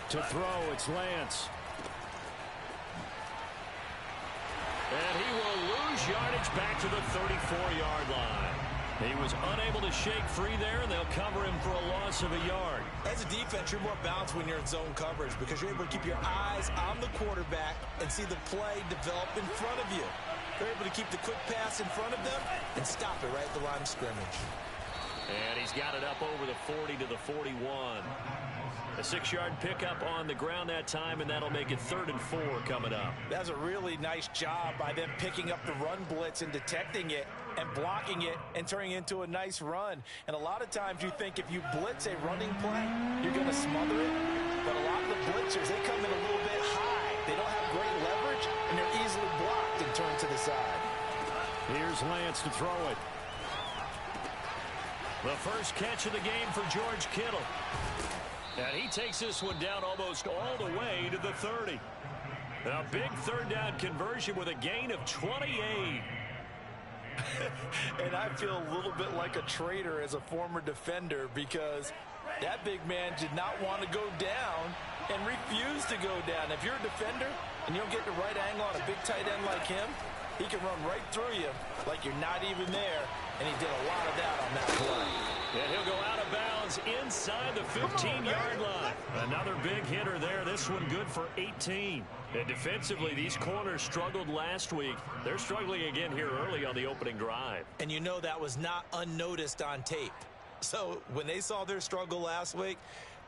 To throw, it's Lance. And he will lose yardage back to the 34-yard line. He was unable to shake free there, and they'll cover him for a loss of a yard. As a defense, you're more balanced when you're in zone coverage because you're able to keep your eyes on the quarterback and see the play develop in front of you. You're able to keep the quick pass in front of them and stop it right at the line of scrimmage. And he's got it up over the 40 to the 41. A 6-yard pickup on the ground that time, and that'll make it 3rd and 4 coming up. That's a really nice job by them picking up the run blitz and detecting it and blocking it and turning it into a nice run. And a lot of times you think if you blitz a running play, you're going to smother it. But a lot of the blitzers, they come in a little bit high. They don't have great leverage, and they're easily blocked and turned to the side. Here's Lance to throw it. The first catch of the game for George Kittle. And he takes this one down almost all the way to the 30. A big 3rd down conversion with a gain of 28. And I feel a little bit like a traitor as a former defender because that big man did not want to go down and refused to go down. If you're a defender and you don't get the right angle on a big tight end like him, he can run right through you like you're not even there, and he did a lot of that on that play. And he'll go out of bounds inside the 15-yard line. Another big hitter there. This one good for 18. And defensively, these corners struggled last week. They're struggling again here early on the opening drive. And you know that was not unnoticed on tape. So when they saw their struggle last week,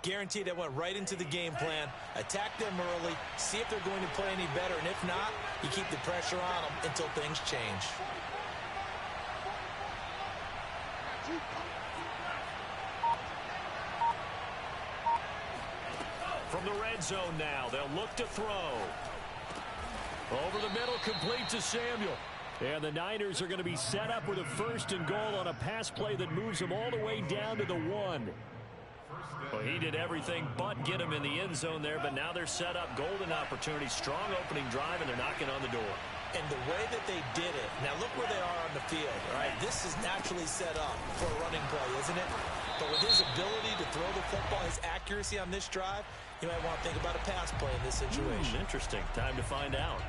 guaranteed they went right into the game plan, attack them early, see if they're going to play any better, and if not, you keep the pressure on them until things change. From the red zone now, they'll look to throw. Over the middle, complete to Samuel. And the Niners are going to be set up with a 1st and goal on a pass play that moves them all the way down to the 1. Well, he did everything but get him in the end zone there, but now they're set up. Golden opportunity, strong opening drive, and they're knocking on the door. And the way that they did it, now look where they are on the field, all right? This is naturally set up for a running play, isn't it? But with his ability to throw the football, his accuracy on this drive, you might want to think about a pass play in this situation. Interesting. Time to find out.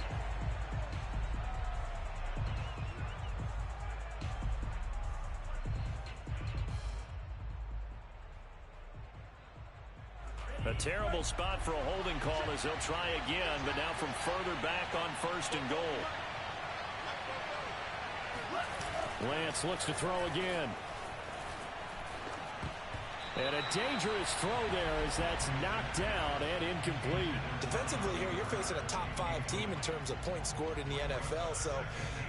A terrible spot for a holding call as they'll try again, but now from further back on 1st and goal. Lance looks to throw again. And a dangerous throw there as that's knocked down and incomplete. Defensively here, you're facing a top 5 team in terms of points scored in the NFL. So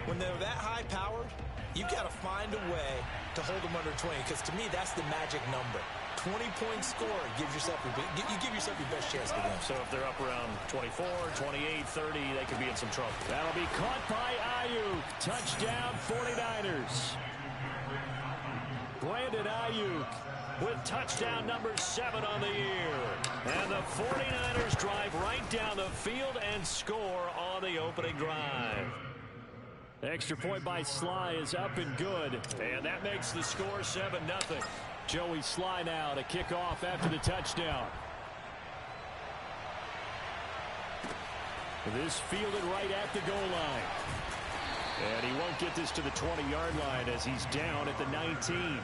when they're that high powered, you got to find a way to hold them under 20, because to me, that's the magic number. 20 points scored gives yourself you give yourself your best chance to win. So if they're up around 24, 28, 30, they could be in some trouble. That'll be caught by Ayuk. Touchdown 49ers. Brandon Ayuk with touchdown number 7 on the year. And the 49ers drive right down the field and score on the opening drive. Extra point by Sly is up and good. And that makes the score 7-0. Joey Sly now to kick off after the touchdown. This fielded right at the goal line. And he won't get this to the 20-yard line as he's down at the 19.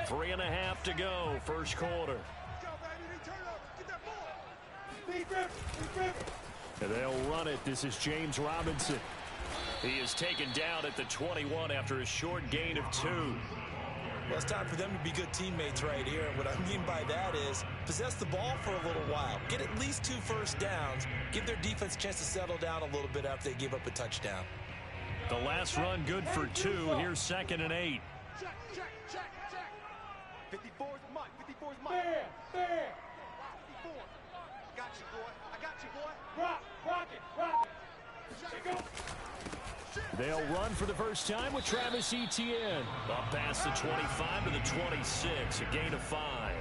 Three and a half to go, first quarter. And they'll run it. This is James Robinson. He is taken down at the 21 after a short gain of 2. Well, it's time for them to be good teammates right here. And what I mean by that is possess the ball for a little while. Get at least 2 first downs. Give their defense a chance to settle down a little bit after they give up a touchdown. The last run good for 2. Here's 2nd and 8. 54's Mike. 54's Mike. Fair. 54. Got you, boy. I got you, boy. Rock it. They'll run for the first time with Travis Etienne. Up past the 25 to the 26, a gain of 5.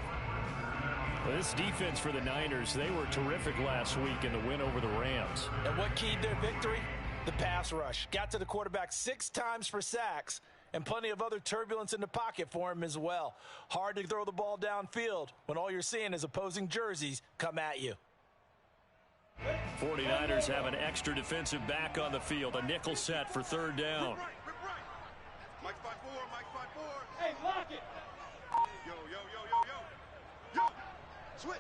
This defense for the Niners, they were terrific last week in the win over the Rams. And what keyed their victory? The pass rush. Got to the quarterback 6 times for sacks, and plenty of other turbulence in the pocket for him as well. Hard to throw the ball downfield when all you're seeing is opposing jerseys come at you. 49ers have an extra defensive back on the field. A nickel set for third down. Mike 5-4, Mike 5-4. Hey, lock it. Yo. Switch.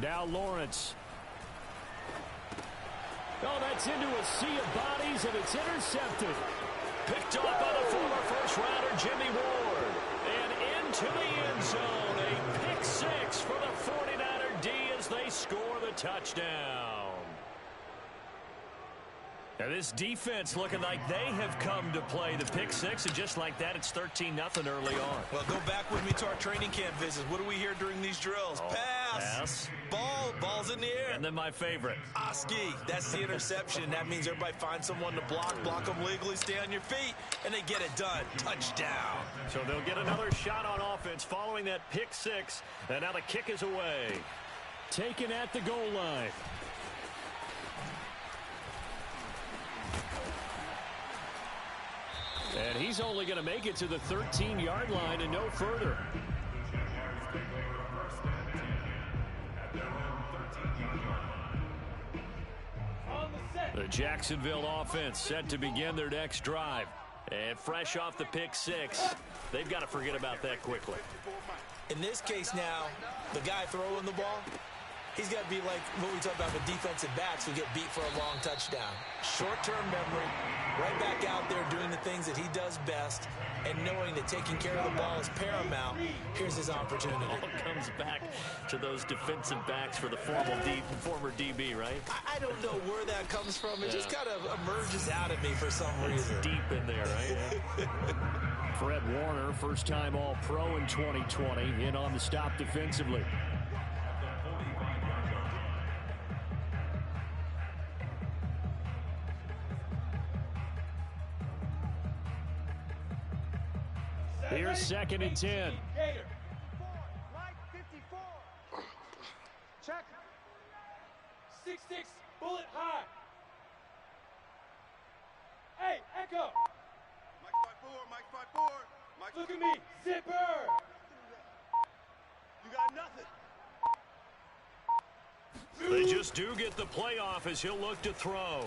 Now Lawrence. Oh, that's into a sea of bodies, and it's intercepted. Picked off by the former first-rounder Jimmy Ward. And into the end zone. A pick 6 for the 49er D as they score the touchdown. Now this defense looking like they have come to play the pick 6, and just like that, it's 13-0 early on. Well, go back with me to our training camp visits. What do we hear during these drills? Pass. Ball's in the air. And then my favorite. Oski, that's the interception. That means everybody finds someone to block them legally, stay on your feet, and they get it done. Touchdown. So they'll get another shot on offense following that pick 6, and now the kick is away. Taken at the goal line. And he's only going to make it to the 13-yard line and no further. The Jacksonville offense set to begin their next drive. And fresh off the pick 6, they've got to forget about that quickly. In this case now, the guy throwing the ball, he's got to be like what we talk about with defensive backs who get beat for a long touchdown. Short-term memory, right back out there doing the things that he does best, and knowing that taking care of the ball is paramount. Here's his opportunity. It all comes back to those defensive backs for the former DB, right? I don't know where that comes from. It just kind of emerges out of me for some reason. It's deep in there, right? Fred Warner, first-time All-Pro in 2020, in on the stop defensively. Here's 2nd and 10. Mike 54. Check. 6-6, bullet high. Hey, Echo. Mike 5-4. Look at me, zipper. You got nothing. They just do get the playoff as he'll look to throw.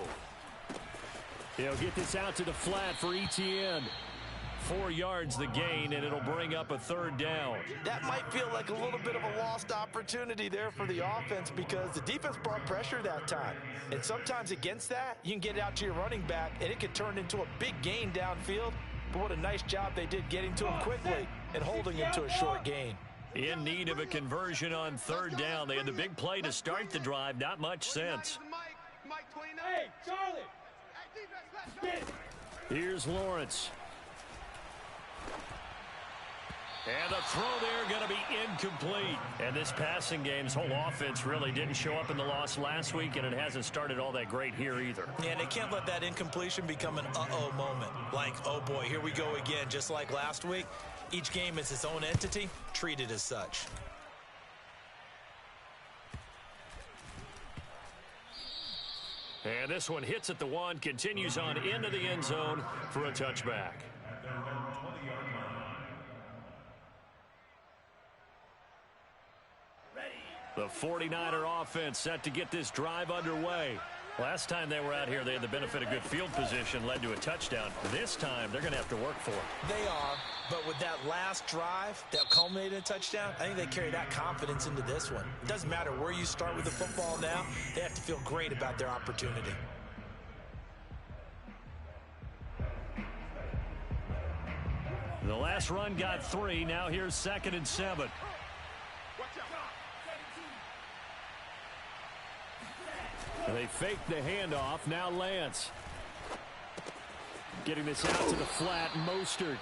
He'll get this out to the flat for Etienne. 4 yards the gain, and it'll bring up a 3rd down. That might feel like a little bit of a lost opportunity there for the offense because the defense brought pressure that time. And sometimes against that, you can get it out to your running back, and it could turn into a big gain downfield. But what a nice job they did getting to him quickly and holding him to a short gain. In need of a conversion on 3rd down. They had the big play to start the drive. Not much sense. Mike 29. Hey, Charlie. Spin. Here's Lawrence. And the throw there going to be incomplete. And this passing game's whole offense really didn't show up in the loss last week, and it hasn't started all that great here either. Yeah, and they can't let that incompletion become an uh-oh moment. Like, oh boy, here we go again, just like last week. Each game is its own entity, treated as such. And this one hits at the 1, continues on into the end zone for a touchback. The 49er offense set to get this drive underway. Last time they were out here, they had the benefit of good field position, led to a touchdown. This time, they're going to have to work for it. They are, but with that last drive that culminated in a touchdown, I think they carry that confidence into this one. It doesn't matter where you start with the football now. They have to feel great about their opportunity. The last run got 3. Now here's 2nd and 7. They fake the handoff. Now Lance. Getting this out to the flat. Mostert.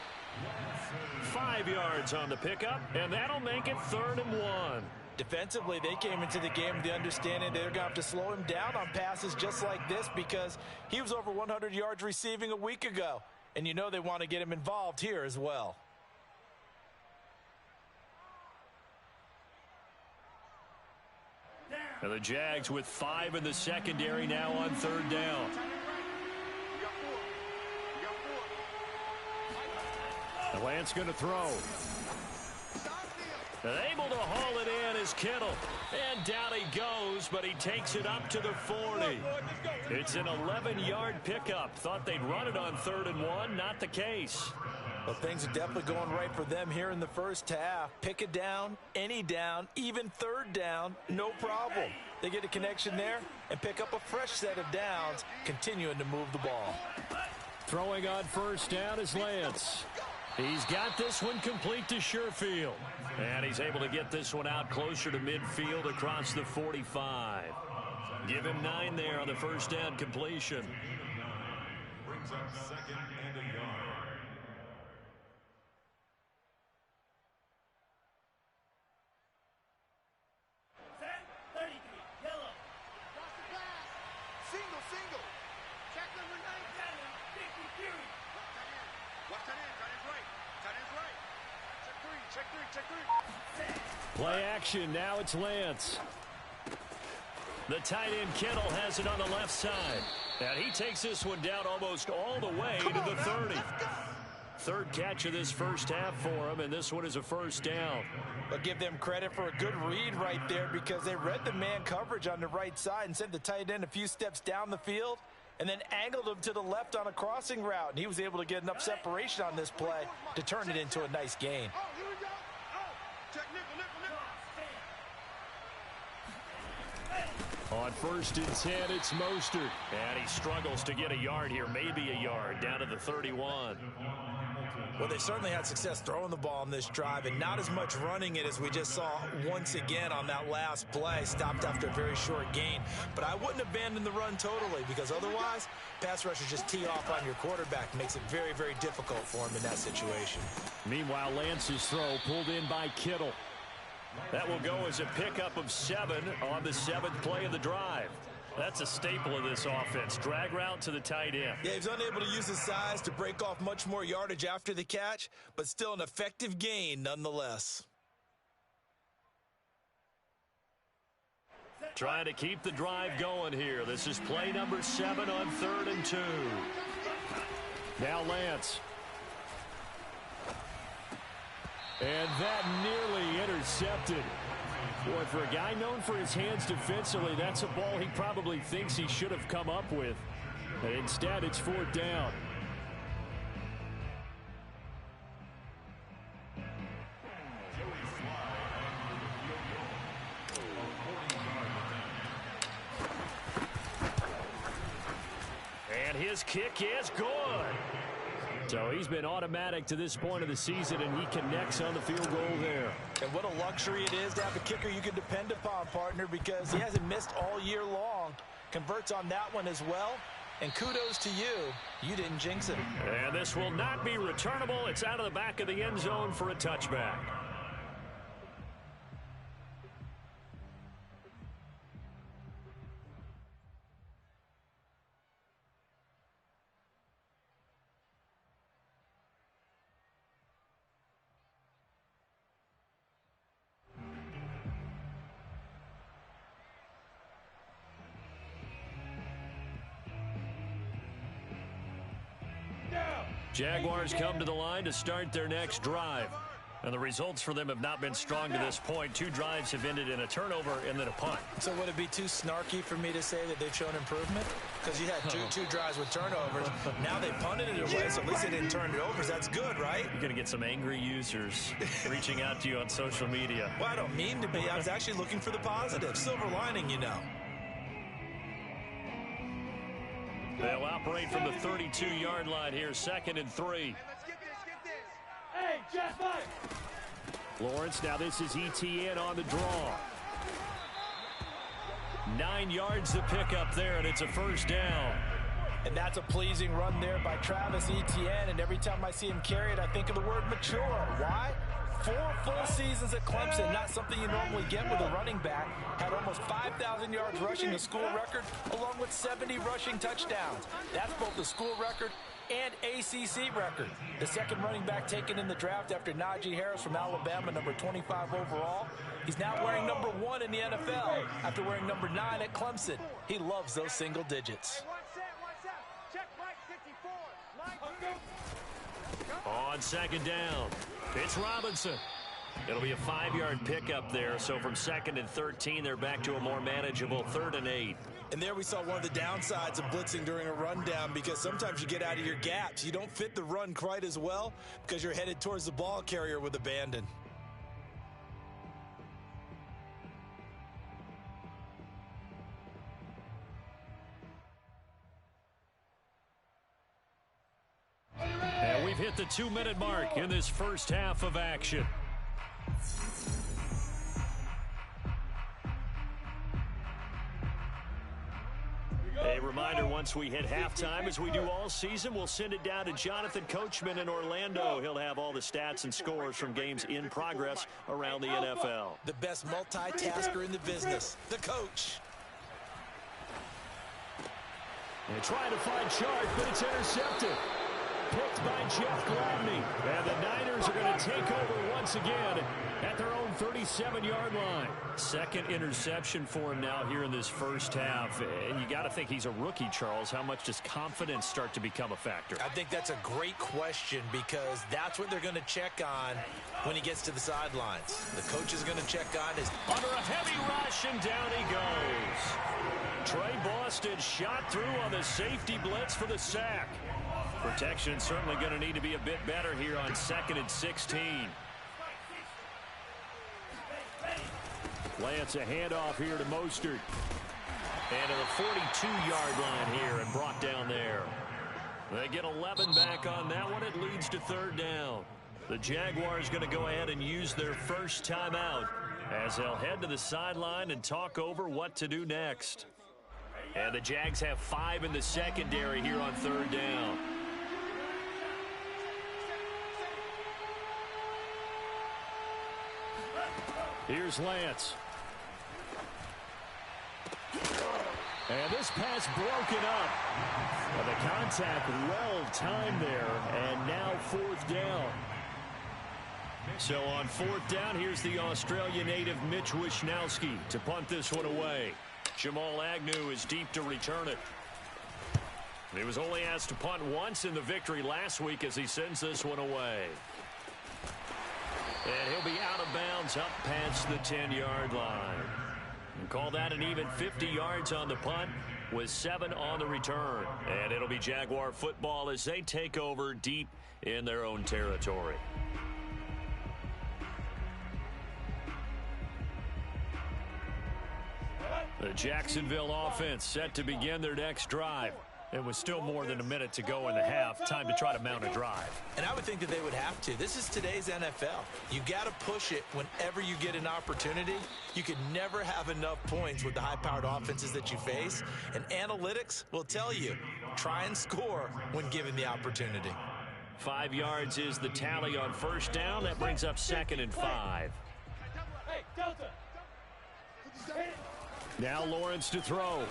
5 yards on the pickup, and that'll make it 3rd and 1. Defensively, they came into the game with the understanding they're going to have to slow him down on passes just like this because he was over 100 yards receiving a week ago. And you know they want to get him involved here as well. And the Jags with 5 in the secondary now on 3rd down. And Lance going to throw. And able to haul it in is Kittle. And down he goes, but he takes it up to the 40. It's an 11-yard pickup. Thought they'd run it on 3rd and 1. Not the case. Well, things are definitely going right for them here in the first half. Pick a down, any down, even 3rd down, no problem. They get a connection there and pick up a fresh set of downs, continuing to move the ball. Throwing on 1st down is Lance. He's got this one complete to Sherfield. And he's able to get this one out closer to midfield across the 45. Give him 9 there on the 1st down completion. Brings up 2nd and a yard. Single. Check number 9. Watch tight end. Tight end's right. Tight end's right. Check 3. Play action. Now it's Lance. The tight end Kittle has it on the left side. And he takes this one down almost all the way to the 30. 3rd catch of this first half for him, and this one is a 1st down. But give them credit for a good read right there, because they read the man coverage on the right side and sent the tight end a few steps down the field and then angled him to the left on a crossing route. And he was able to get enough separation on this play to turn it into a nice gain. Oh, here we go. Oh, check nickel. On 1st and 10, it's Mostert. And he struggles to get a yard here, maybe a yard, down to the 31. Well, they certainly had success throwing the ball on this drive, and not as much running it as we just saw once again on that last play. Stopped after a very short gain. But I wouldn't abandon the run totally, because otherwise, pass rushers just tee off on your quarterback. Makes it very, very difficult for him in that situation. Meanwhile, Lance's throw pulled in by Kittle. That will go as a pickup of 7 on the 7th play of the drive. That's a staple of this offense. Drag route to the tight end. Yeah, he's unable to use his size to break off much more yardage after the catch, but still an effective gain nonetheless. Trying to keep the drive going here. This is play number 7 on 3rd and 2. Now Lance. And that nearly intercepted. Boy, for a guy known for his hands defensively, that's a ball he probably thinks he should have come up with. And instead, it's 4th down. And his kick is good. So he's been automatic to this point of the season, and he connects on the field goal there. And what a luxury it is to have a kicker you can depend upon, partner, because he hasn't missed all year long. Converts on that one as well. And kudos to you. You didn't jinx it. And this will not be returnable. It's out of the back of the end zone for a touchback. Jaguars come to the line to start their next drive. And the results for them have not been strong to this point. 2 drives have ended in a turnover and then a punt. So would it be too snarky for me to say that they've shown improvement? Because you had two drives with turnovers. Now they punted it away, so at least they didn't turn it over. That's good, right? You're going to get some angry users reaching out to you on social media. Well, I don't mean to be. I was actually looking for the positive. Silver lining, you know. They'll operate from the 32-yard line here, 2nd and 3. Hey, let's get this. Hey, just like. Lawrence, now this is ETN on the draw. 9 yards to pick up there, and it's a 1st down. And that's a pleasing run there by Travis Etienne, and every time I see him carry it, I think of the word mature. Why? 4 full seasons at Clemson, not something you normally get with a running back. Had almost 5,000 yards rushing, a school record, along with 70 rushing touchdowns. That's both the school record and ACC record. The second running back taken in the draft after Najee Harris from Alabama, number 25 overall. He's now wearing number 1 in the NFL after wearing number 9 at Clemson. He loves those single digits. Check right 54. On second down, it's Robinson. It'll be a 5-yard pickup there, so from 2nd and 13, they're back to a more manageable 3rd and 8. And there we saw one of the downsides of blitzing during a rundown, because sometimes you get out of your gaps. You don't fit the run quite as well because you're headed towards the ball carrier with abandon. And we've hit the 2-minute mark in this first half of action. A reminder, once we hit halftime, as we do all season, we'll send it down to Jonathan Coachman in Orlando. He'll have all the stats and scores from games in progress around the NFL. The best multitasker in the business, the coach. And trying to find Chark, but it's intercepted. Picked by Jeff Gladney. And the Niners are going to take over once again at their own 37-yard line. Second interception for him now here in this first half. And you got to think he's a rookie, Charles. How much does confidence start to become a factor? I think that's a great question, because that's what they're going to check on when he gets to the sidelines. The coach is going to check on his... Under a heavy rush, and down he goes. Trey Boston shot through on the safety blitz for the sack. Protection certainly going to need to be a bit better here on 2nd and 16. Lance, a handoff here to Mostert. And to the 42-yard line here and brought down there. They get 11 back on that one. It leads to 3rd down. The Jaguars going to go ahead and use their first timeout as they'll head to the sideline and talk over what to do next. And the Jags have 5 in the secondary here on 3rd down. Here's Lance. And this pass broken up. And the contact well timed there. And now 4th down. So on 4th down, here's the Australian native Mitch Wishnowsky to punt this one away. Jamal Agnew is deep to return it. He was only asked to punt once in the victory last week as he sends this one away. And he'll be out of bounds up past the 10-yard line. And call that an even 50 yards on the punt with 7 on the return. And it'll be Jaguar football as they take over deep in their own territory. The Jacksonville offense set to begin their next drive. And with still more than a minute to go in the half, time to try to mount a drive. And I would think that they would have to. This is today's NFL. You got to push it whenever you get an opportunity. You can never have enough points with the high-powered offenses that you face. And analytics will tell you, try and score when given the opportunity. 5 yards is the tally on 1st down. That brings up 2nd and 5. Hey, Delta. Now Lawrence to throw.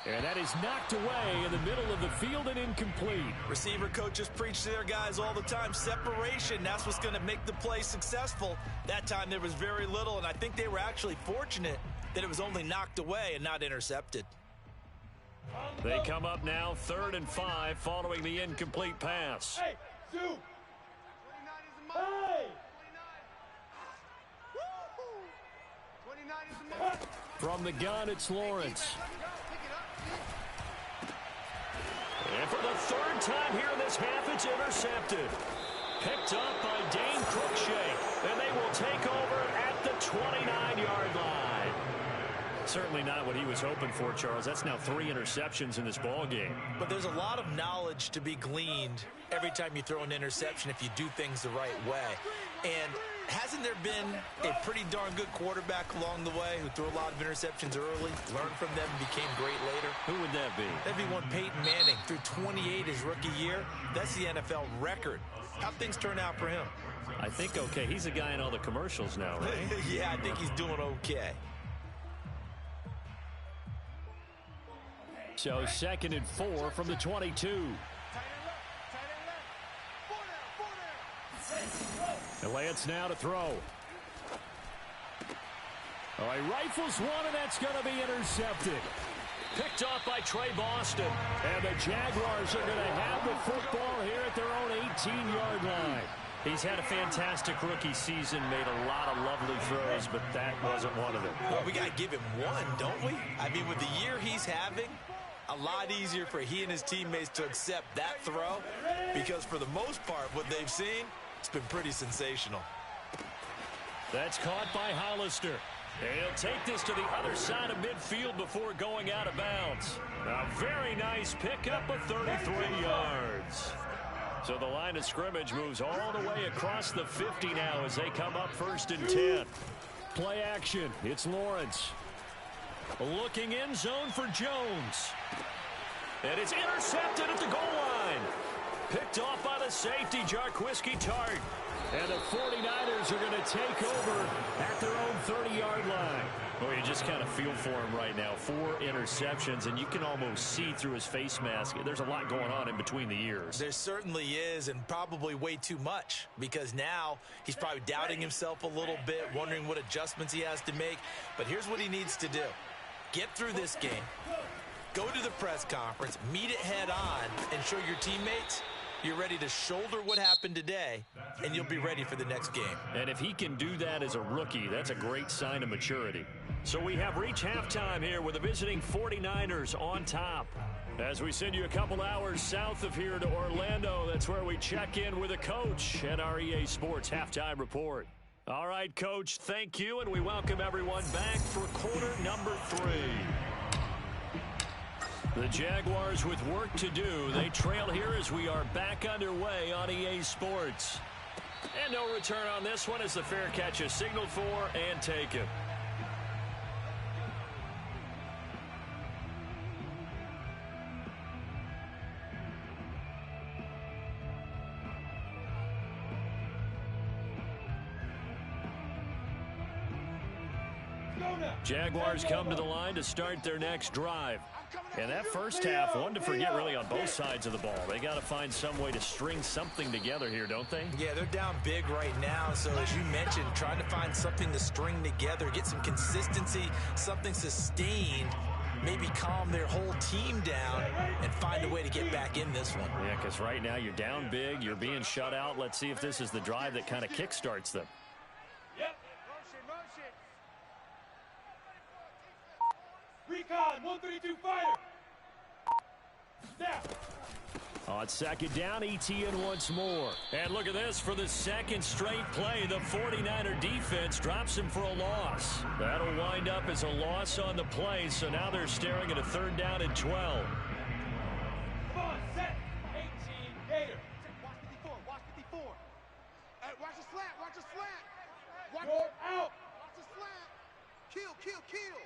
And that is knocked away in the middle of the field and incomplete. Receiver coaches preach to their guys all the time. Separation, that's what's going to make the play successful. That time there was very little, and I think they were actually fortunate that it was only knocked away and not intercepted. They come up now 3rd and 5 following the incomplete pass. Hey, Sue. 29 is the mark. Hey. 29 is the mark. From the gun, it's Lawrence. And for the 3rd time here in this half, it's intercepted. Picked up by Dane Cruikshank. And they will take over at the 29-yard line. Certainly not what he was hoping for, Charles. That's now 3 interceptions in this ball game. But there's a lot of knowledge to be gleaned every time you throw an interception if you do things the right way. And hasn't there been a pretty darn good quarterback along the way who threw a lot of interceptions early, learned from them, and became great later? Who would that be? That'd be one Peyton Manning. Threw 28 his rookie year. That's the NFL record. How'd things turn out for him? I think okay. He's a guy in all the commercials now, right? Yeah, I think he's doing okay. So 2nd and 4 from the 22. And Lance now to throw. All right, rifles one, and that's going to be intercepted. Picked off by Trey Boston. And the Jaguars are going to have the football here at their own 18-yard line. He's had a fantastic rookie season, made a lot of lovely throws, but that wasn't one of them. Well, we got to give him one, don't we? I mean, with the year he's having, a lot easier for he and his teammates to accept that throw, because for the most part, what they've seen, it's been pretty sensational. That's caught by Hollister. And he'll take this to the other side of midfield before going out of bounds. A very nice pickup of 33 yards. So the line of scrimmage moves all the way across the 50 now as they come up 1st and 10. Play action. It's Lawrence. Looking end zone for Jones. And it's intercepted at the goal line. Picked off by the safety, Jarquiski Tart. And the 49ers are going to take over at their own 30-yard line. Well, you just kind of feel for him right now. 4 interceptions, and you can almost see through his face mask. There's a lot going on in between the ears. There certainly is, and probably way too much, because now he's probably doubting himself a little bit, wondering what adjustments he has to make. But here's what he needs to do. Get through this game, go to the press conference, meet it head on, and show your teammates you're ready to shoulder what happened today, and you'll be ready for the next game. And if he can do that as a rookie, that's a great sign of maturity. So we have reached halftime here with the visiting 49ers on top. As we send you a couple hours south of here to Orlando, that's where we check in with a coach at our EA Sports Halftime Report. All right, Coach, thank you, and we welcome everyone back for quarter number 3. The Jaguars with work to do. They trail here as we are back underway on EA Sports. And no return on this one as the fair catch is signaled for and taken. Jaguars come to the line to start their next drive. And that first half, one to forget really on both sides of the ball. They got to find some way to string something together here, don't they? Yeah, they're down big right now. So as you mentioned, trying to find something to string together, get some consistency, something sustained, maybe calm their whole team down and find a way to get back in this one. Yeah, because right now you're down big, you're being shut out. Let's see if this is the drive that kind of kickstarts them. Yep. Recon, 132 fighter. Snap. On second down, ETN once more. And look at this for the second straight play. The 49er defense drops him for a loss. That'll wind up as a loss on the play, so now they're staring at a 3rd down and 12. Come on, set. 18, Gator. Watch 54, watch 54. Hey, watch the slant, watch the slant. Watch You're out. Watch the slant. Kill, kill, kill.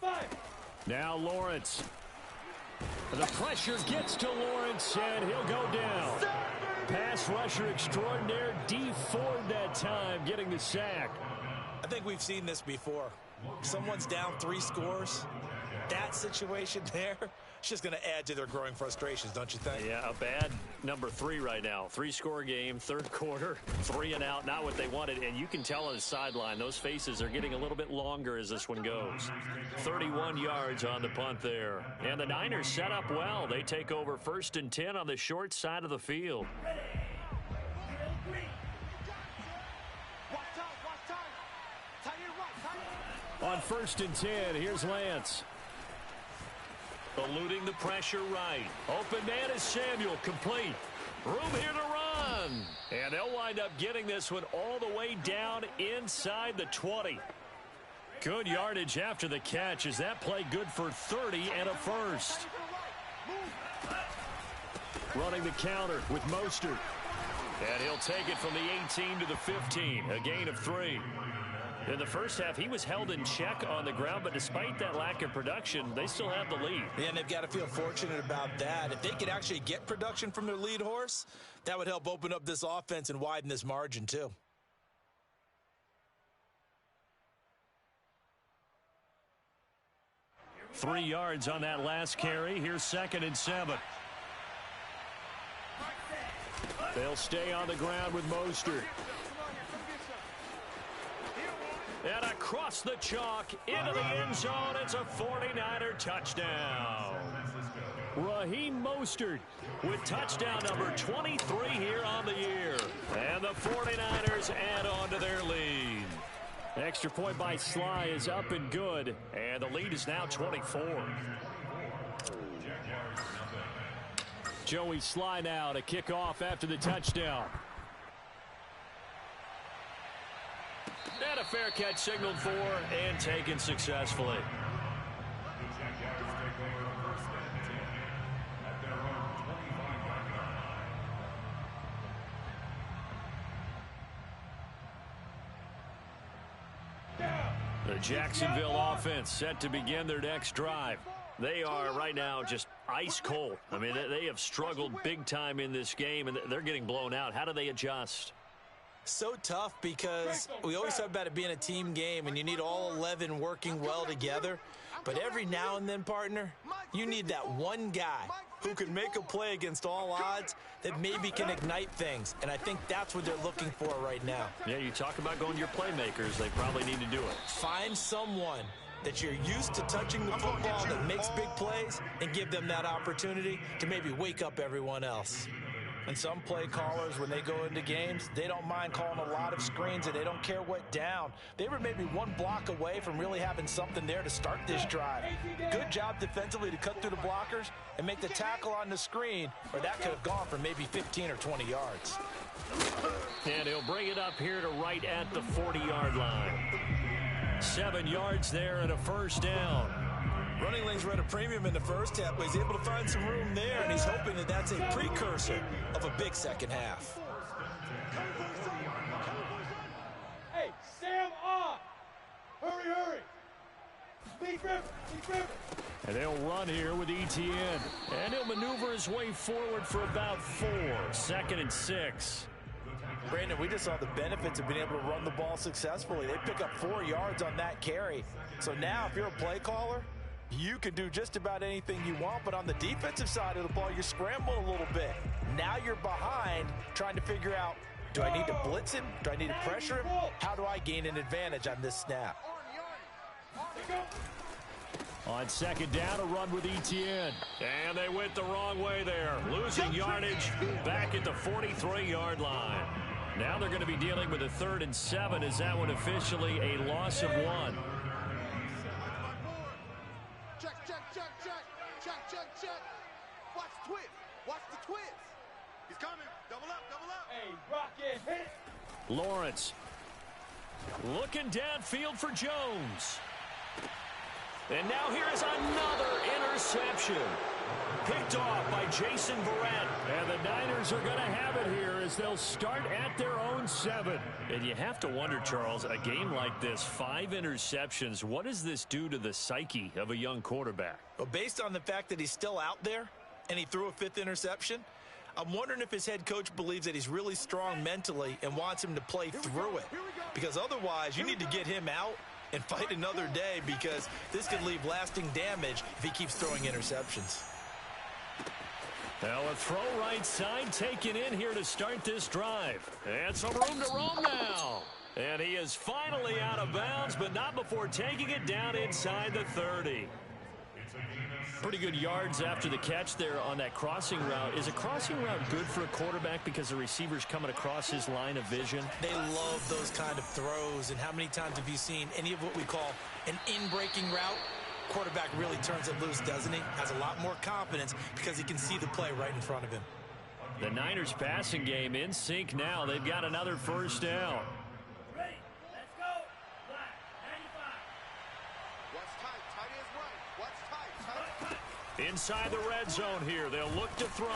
5. Now Lawrence. The pressure gets to Lawrence, and he'll go down. Pass rusher extraordinaire, D Ford that time, getting the sack. I think we've seen this before. Someone's down 3 scores. That situation there, it's just going to add to their growing frustrations, don't you think? Yeah, a bad number 3 right now. 3-score game, 3rd quarter, 3 and out, not what they wanted. And you can tell on the sideline, those faces are getting a little bit longer as this one goes. 31 yards on the punt there. And the Niners set up well. They take over 1st and 10 on the short side of the field. Watch time. Tight end right, tight end. On 1st and 10, here's Lance. Eluding the pressure right. Open man is Samuel, complete. Room here to run. And they'll wind up getting this one all the way down inside the 20. Good yardage after the catch. Is that play good for 30 and a first? Running the counter with Mostert. And he'll take it from the 18 to the 15. A gain of 3. In the first half, he was held in check on the ground, but despite that lack of production, they still have the lead. Yeah, and they've got to feel fortunate about that. If they could actually get production from their lead horse, that would help open up this offense and widen this margin too. Three yards on that last carry. Here's 2nd and 7. They'll stay on the ground with Mostert. And across the chalk into the end zone. It's a 49er touchdown. Raheem Mostert with touchdown number 23 here on the year. And the 49ers add on to their lead. Extra point by Sly is up and good. And the lead is now 24. Joey Sly now to kick off after the touchdown. And a fair catch signaled for and taken successfully. The Jacksonville offense set to begin their next drive. They are right now just ice cold. I mean, they have struggled big time in this game, and they're getting blown out. How do they adjust? So tough because we always talk about it being a team game, and you need all 11 working well together. But every now and then, partner, you need that one guy who can make a play against all odds that maybe can ignite things. And I think that's what they're looking for right now. Yeah, you talk about going to your playmakers. They probably need to do it. Find someone that you're used to touching the football that makes big plays and give them that opportunity to maybe wake up everyone else. And some play callers, when they go into games, they don't mind calling a lot of screens and they don't care what down. They were maybe one block away from really having something there to start this drive. Good job defensively to cut through the blockers and make the tackle on the screen, or that could have gone for maybe 15 or 20 yards. And he'll bring it up here to right at the 40-yard line. 7 yards there and a first down. Running lanes were at a premium in the first half, but he's able to find some room there, and he's hoping that that's a precursor of a big second half. Hey, Sam on! Hurry! Lead river! And they'll run here with Etienne. And he'll maneuver his way forward for about 4. 2nd and 6. Brandon, we just saw the benefits of being able to run the ball successfully. They pick up 4 yards on that carry. So now, if you're a play caller, you can do just about anything you want, but on the defensive side of the ball, you're scrambling a little bit. Now you're behind, trying to figure out, do I need to blitz him? Do I need to pressure him? How do I gain an advantage on this snap? On 2nd down, a run with Etienne. And they went the wrong way there. Losing yardage back at the 43-yard line. Now they're going to be dealing with a 3rd and 7. Is that one officially a loss of 1? Check. Watch the twist. Watch the twist. He's coming. Double up. Hey, Rocket, hit! Lawrence looking downfield for Jones. And now here is another interception. Picked off by Jason Verrett. And the Niners are going to have it here as they'll start at their own 7. And you have to wonder, Charles, a game like this, 5 interceptions, what does this do to the psyche of a young quarterback? Well, based on the fact that he's still out there and he threw a 5th interception, I'm wondering if his head coach believes that he's really strong mentally and wants him to play through it. Because otherwise, you need to get him out and fight another day, because this could leave lasting damage if he keeps throwing interceptions. Now a throw right side taken in here to start this drive. And some room to roam now. And he is finally out of bounds, but not before taking it down inside the 30. Pretty good yards after the catch there on that crossing route. Is a crossing route good for a quarterback because the receiver's coming across his line of vision? They love those kind of throws. And how many times have you seen any of what we call an in-breaking route? Quarterback really turns it loose, doesn't he? Has a lot more confidence because he can see the play right in front of him. The Niners passing game in sync now. They've got another first down. Ready, let's go! Black, 95. Watch tight. Tight is right. Watch tight. Inside the red zone here. They'll look to throw.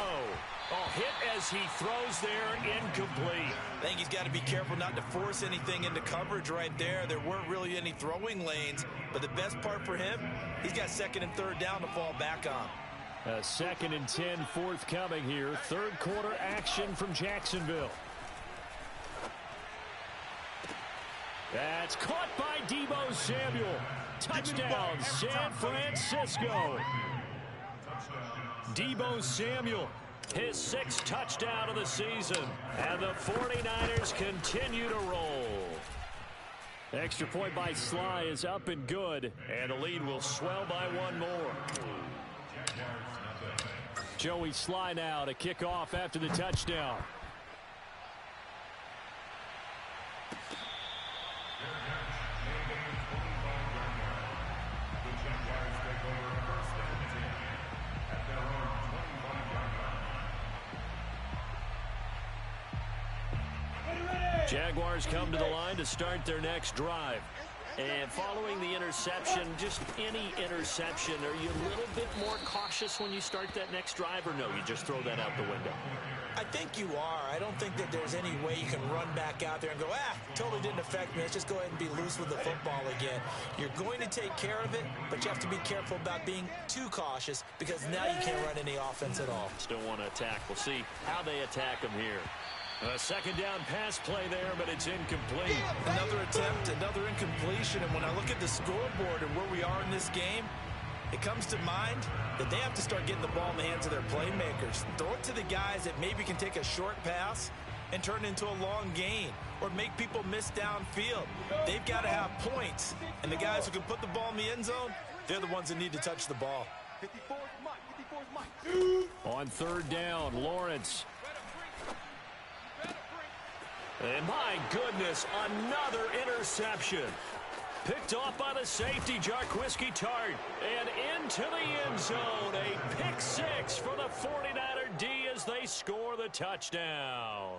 Oh, hit as he throws there, incomplete. I think he's got to be careful not to force anything into coverage right there. There weren't really any throwing lanes, but the best part for him, he's got 2nd and 3rd down to fall back on. A 2nd and 10 forthcoming here. 3rd quarter action from Jacksonville. That's caught by Deebo Samuel. Touchdown, San Francisco. Deebo Samuel His 6th touchdown of the season. And the 49ers continue to roll. Extra point by Sly is up and good. And the lead will swell by one more. Joey Sly now to kick off after the touchdown. Jaguars come to the line to start their next drive. And following the interception, just any interception, are you a little bit more cautious when you start that next drive, or no, you just throw that out the window? I think you are. I don't think that there's any way you can run back out there and go, totally didn't affect me. Let's just go ahead and be loose with the football again. You're going to take care of it, but you have to be careful about being too cautious because now you can't run any offense at all. Still want to attack. We'll see how they attack them here. A second down pass play there, but it's incomplete. Another attempt, another incompletion. And when I look at the scoreboard and where we are in this game, it comes to mind that they have to start getting the ball in the hands of their playmakers. Throw it to the guys that maybe can take a short pass and turn it into a long gain or make people miss downfield. They've got to have points. And the guys who can put the ball in the end zone, they're the ones that need to touch the ball. 54 is Mike. 54 is Mike. On third down, Lawrence. And my goodness, another interception. Picked off by the safety, Jarquiski Tart. And into the end zone. A pick 6 for the 49er D as they score the touchdown.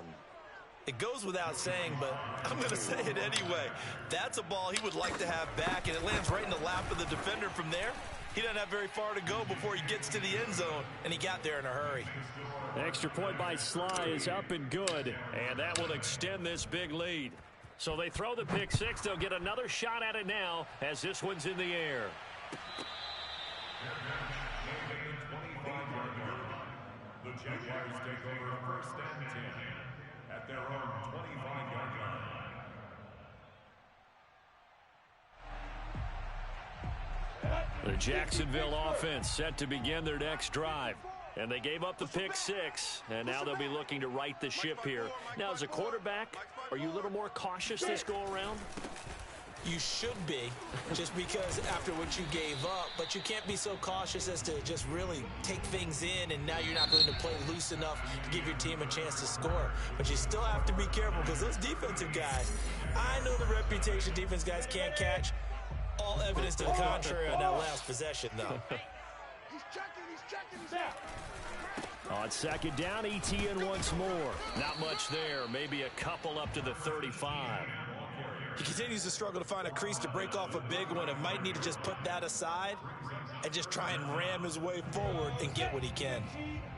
It goes without saying, but I'm going to say it anyway. That's a ball he would like to have back, and it lands right in the lap of the defender from there. He doesn't have very far to go before he gets to the end zone, and he got there in a hurry. Extra point by Sly is up and good, and that will extend this big lead. So they throw the pick 6. They'll get another shot at it now as this one's in the air. The Jaguars take over 1st and 10 at their own 25-yard line. The Jacksonville offense set to begin their next drive. And they gave up the pick 6, and now they'll be looking to right the ship here. Now, as a quarterback, are you a little more cautious this go-around? You should be, just because after what you gave up, but you can't be so cautious as to just really take things in, and now you're not going to play loose enough to give your team a chance to score. But you still have to be careful because those defensive guys, I know the reputation defense guys can't catch. All evidence to the contrary on that last possession, though. He's checking, he's out. On second down, ETN once more. Not much there. Maybe a couple up to the 35. He continues to struggle to find a crease to break off a big one and might need to just put that aside and just try and ram his way forward and get what he can.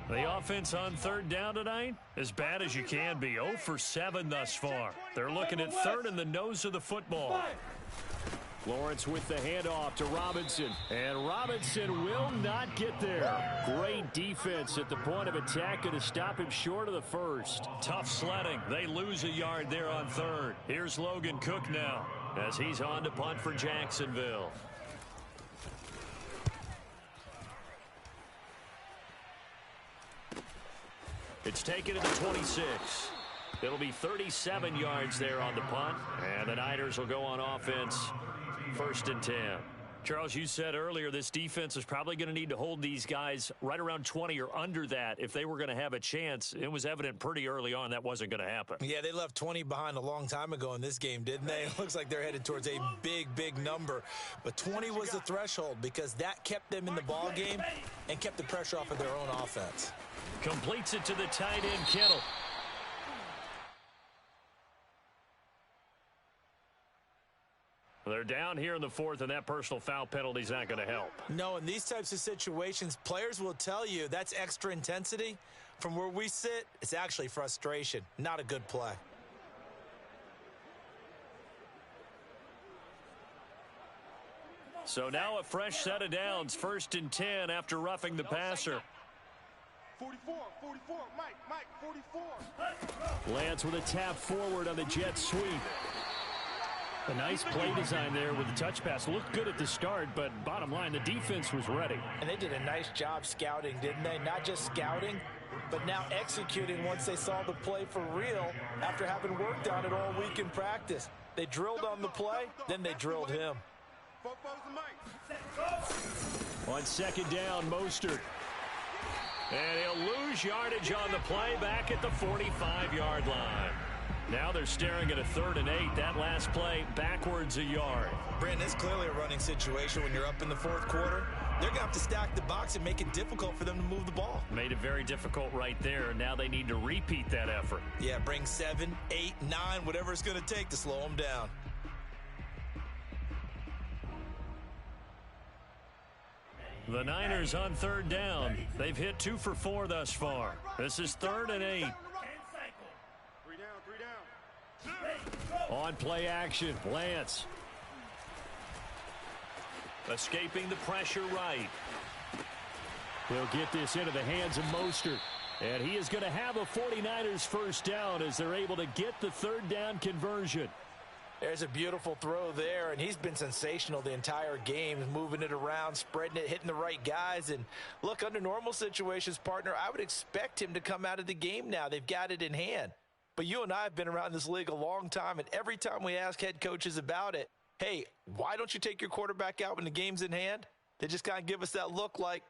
The offense on third down tonight, as bad as you can be. 0 for 7 thus far. They're looking at third in the nose of the football. Lawrence with the handoff to Robinson. And Robinson will not get there. Great defense at the point of attack to stop him short of the first. Tough sledding. They lose a yard there on third. Here's Logan Cook now as he's on to punt for Jacksonville. It's taken to the 26. It'll be 37 yards there on the punt. And the Niners will go on offense. 1st and 10. Charles, you said earlier this defense is probably going to need to hold these guys right around 20 or under that if they were going to have a chance. It was evident pretty early on that wasn't going to happen. Yeah, they left 20 behind a long time ago in this game, didn't they? It looks like they're headed towards a big number. But 20 was the threshold because that kept them in the ball game and kept the pressure off of their own offense. Completes it to the tight end, Kittle. They're down here in the 4th, and that personal foul penalty is not going to help. No, in these types of situations, players will tell you that's extra intensity. From where we sit, it's actually frustration, not a good play. So now a fresh set of downs, 1st and 10 after roughing the passer. 44, Mike, 44. Lance with a tap forward on the jet sweep. A nice play design there with the touch pass. Looked good at the start, but bottom line, the defense was ready. And they did a nice job scouting, didn't they? Not just scouting, but now executing once they saw the play for real after having worked on it all week in practice. They drilled on the play, then they drilled him. On second down, Mostert. And he'll lose yardage on the play back at the 45-yard line. Now they're staring at a 3rd and 8. That last play backwards a yard. Brandon, it's clearly a running situation when you're up in the 4th quarter. They're going to have to stack the box and make it difficult for them to move the ball. Made it very difficult right there. Now they need to repeat that effort. Yeah, bring 7, 8, 9, whatever it's going to take to slow them down. The Niners on 3rd down. They've hit 2 for 4 thus far. This is 3rd and 8. On play action, Lance. Escaping the pressure right. He'll get this into the hands of Mostert. And he is going to have a 49ers first down as they're able to get the 3rd down conversion. There's a beautiful throw there, and he's been sensational the entire game, moving it around, spreading it, hitting the right guys. And look, under normal situations, partner, I would expect him to come out of the game now. They've got it in hand. But you and I have been around this league a long time, and every time we ask head coaches about it, hey, why don't you take your quarterback out when the game's in hand? They just kind of give us that look like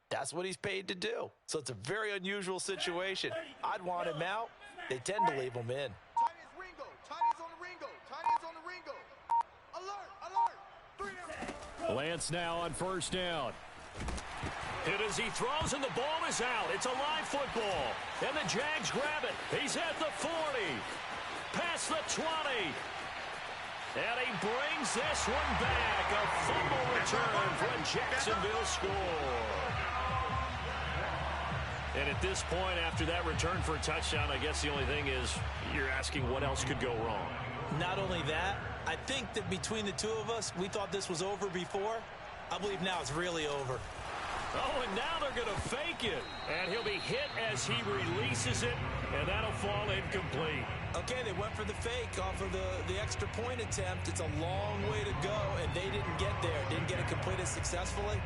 that's what he's paid to do. So it's a very unusual situation. I'd want him out. They tend to leave him in. Tight ends Ringo. Tight ends on the Ringo. Tight ends on the Ringo. Alert, alert. 3 down. Lance now on first down. Hit as he throws, and the ball is out. It's a live football. And the Jags grab it. He's at the 40. Past the 20. And he brings this one back. A fumble return for a Jacksonville score. And at this point, after that return for a touchdown, I guess the only thing is you're asking what else could go wrong. Not only that, I think that between the two of us, we thought this was over before. I believe now it's really over. Oh, and now they're going to fake it. And he'll be hit as he releases it, and that'll fall incomplete. Okay, they went for the fake off of the extra point attempt. It's a long way to go, and they didn't get there. Didn't get it completed successfully.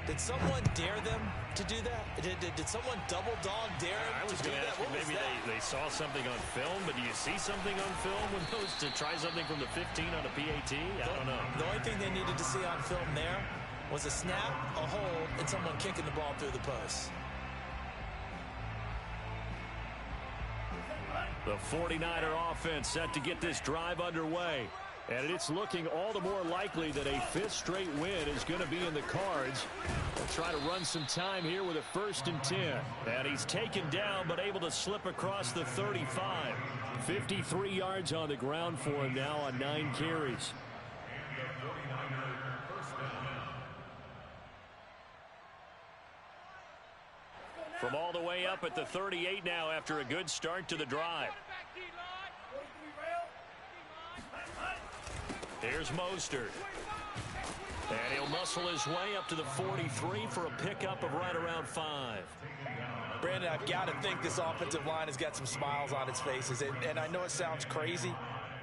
Did someone dare them to do that? Did someone double dog dare them I was to do going to that? ask you, maybe they saw something on film, but do you see something on film with those to try something from the 15 on a PAT? I don't know. The only thing they needed to see on film there was a snap, a hold, and someone kicking the ball through the post. The 49er offense set to get this drive underway. And it's looking all the more likely that a 5th straight win is going to be in the cards. They'll try to run some time here with a 1st and 10. And he's taken down but able to slip across the 35. 53 yards on the ground for him now on 9 carries. From all the way up at the 38 now after a good start to the drive. Here's Mostert. And he'll muscle his way up to the 43 for a pickup of right around 5. Brandon, I've got to think this offensive line has got some smiles on its faces. And I know it sounds crazy,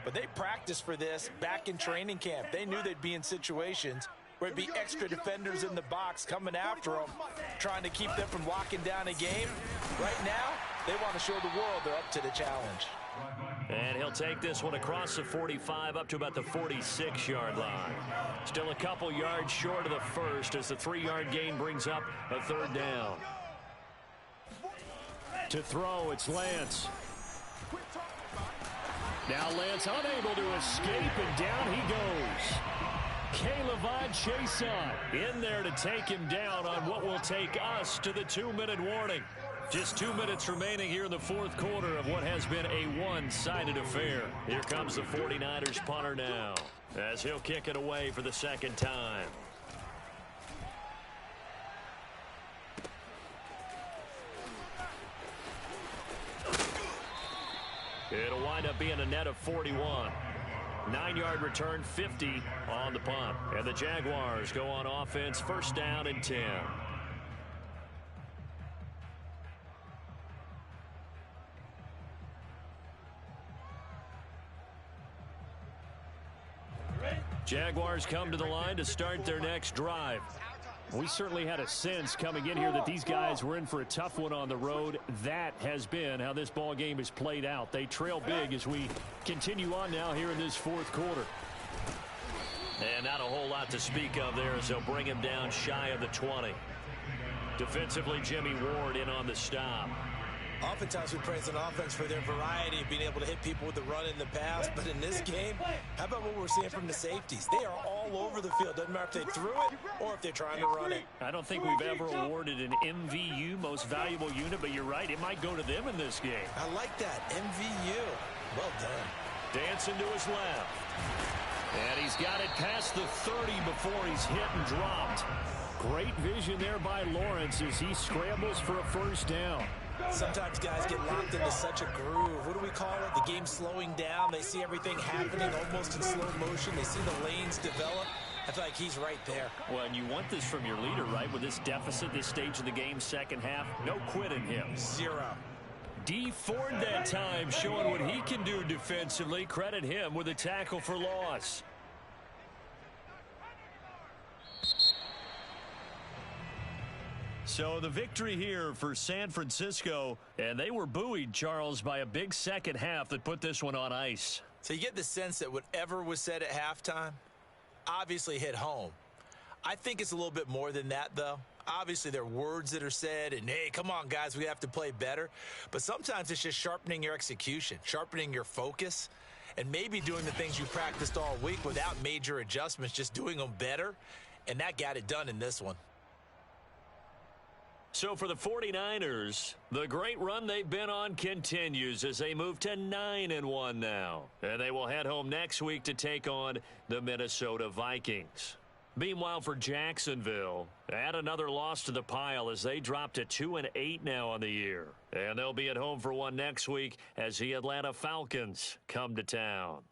but they practiced for this back in training camp. They knew they'd be in situations where it'd be extra defenders in the box coming after them, trying to keep them from locking down a game. Right now, they want to show the world they're up to the challenge. And he'll take this one across the 45 up to about the 46-yard line. Still a couple yards short of the first as the 3-yard gain brings up a 3rd down. To throw, it's Lance. Now Lance unable to escape, and down he goes. K'Lavon Chaisson in there to take him down on what will take us to the 2-minute warning. Just 2 minutes remaining here in the 4th quarter of what has been a one-sided affair. Here comes the 49ers punter now as he'll kick it away for the 2nd time. It'll wind up being a net of 41. 9-yard return, 50 on the punt. And the Jaguars go on offense, 1st down and 10. Jaguars come to the line to start their next drive. We certainly had a sense coming in here that these guys were in for a tough one on the road. That has been how this ball game is played out. They trail big as we continue on now here in this fourth quarter. And not a whole lot to speak of there as they'll bring him down shy of the 20. Defensively, Jimmy Ward in on the stop. Oftentimes we praise an offense for their variety of being able to hit people with the run in the pass. But in this game, how about what we're seeing from the safeties? They are all over the field. Doesn't matter if they threw it or if they're trying to run it. I don't think we've ever awarded an MVU, most valuable unit, but you're right. It might go to them in this game. I like that. MVU. Well done. Dancing to his left. And he's got it past the 30 before he's hit and dropped. Great vision there by Lawrence as he scrambles for a first down. Sometimes guys get locked into such a groove. What do we call it? The game's slowing down. They see everything happening almost in slow motion. They see the lanes develop. I feel like he's right there. Well, and you want this from your leader, right? With this deficit, this stage of the game, second half, no quitting him. Zero. D Ford that time showing what he can do defensively. Credit him with a tackle for loss. So the victory here for San Francisco, and they were buoyed, Charles, by a big second half that put this one on ice. So you get the sense that whatever was said at halftime obviously hit home. I think it's a little bit more than that, though. Obviously, there are words that are said, and, hey, come on, guys, we have to play better. But sometimes it's just sharpening your execution, sharpening your focus, and maybe doing the things you practiced all week without major adjustments, just doing them better. And that got it done in this one. So for the 49ers, the great run they've been on continues as they move to 9-1 now. And they will head home next week to take on the Minnesota Vikings. Meanwhile, for Jacksonville, add another loss to the pile as they drop to 2-8 now on the year. And they'll be at home for one next week as the Atlanta Falcons come to town.